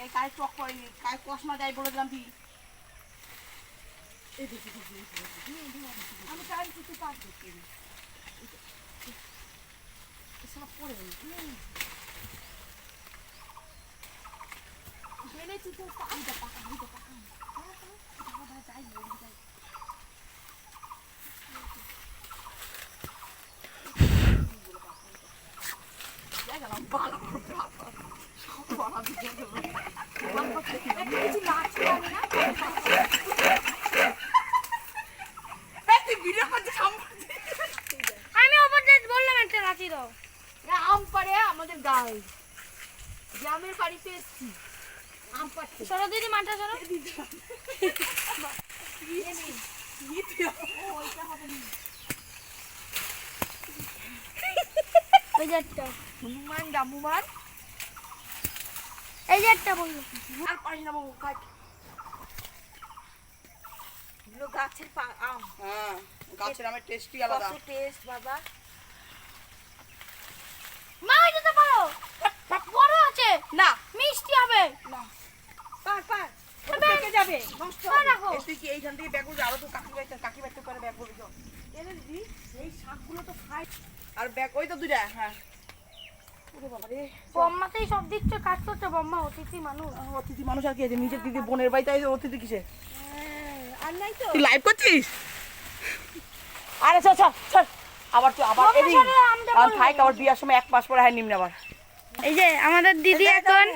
এই কাজ টক করেনি, কাজ কসমা দেয় বলে দিলাম তুই। আমি কাজ কিছু কাজ করছি সব করে বেড়েছি তো পাকা পাকা যাই আম পাড়ে আমাদের গায়ে গ্রামের বাড়িতে এসছি আম পাড়তে। সরো দিদি মাঠে সরো। ওই যে একটা হনুমান ডামুমান এই যে একটা বললো আর পারি না বাবু কাট এগুলো গাছের আম। হ্যাঁ গাছের আমের টেস্টই আলাদা। কত টেস্ট বাবা। মা ওই যেতে পারো বড় আছে না মিষ্টি হবে না পার পার পেকে যাবে নষ্ট পার রাখো। হবে। তুই কি এইখান থেকে ব্যাগ বলবি আরো তো কাকি বাইতে করে ব্যাগ বলবি তো এনে দিদি এই শাকগুলো তো খাই আর ব্যাগ ওই তো দুইটা। হ্যাঁ ওরে বাবা রে বম্মাতেই সব দিচ্ছে কাজ করছে বম্মা অতিথি মানুষ। অতিথি মানুষ আর কি আছে নিজের দিদি বোনের বাড়িতে আছে অতিথি কিসে আর নাই তো তুই লাইভ করছিস? আরে চল চল চল আবার তুই আবার এদিকে আর থাক আবার বিয়ার সময় এক মাস পরে হয় নিম্ন আবার। এই যে আমাদের দিদি এখন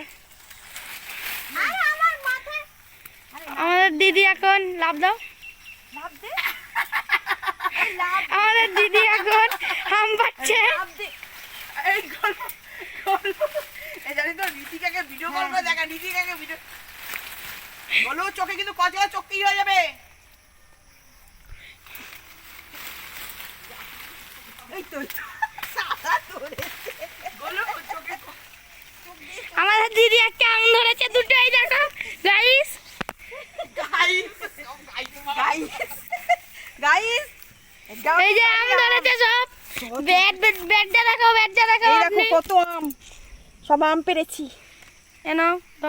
আমাদের দিদি এখন লাভ দাও লাভ দে আমাদের দিদি এখন আম পাচ্ছে। এই গল্প এই জানি তো নীতিকাকে ভিডিও কল করে দেখা নীতিকাকে ভিডিও বলো চোখে কিন্তু কচা চোখই হয়ে যাবে। এই তো সাদা ধরেছে বলো চোখে আমাদের দিদি একটা আম ধরেছে দুটোই দেখো গাইস গাইস গাইস গাইস এই যে আম ধরেছে সব ব্যাগটা দেখো এই দেখো আপনি কত আম সব আম পেরেছি এনো ধরো।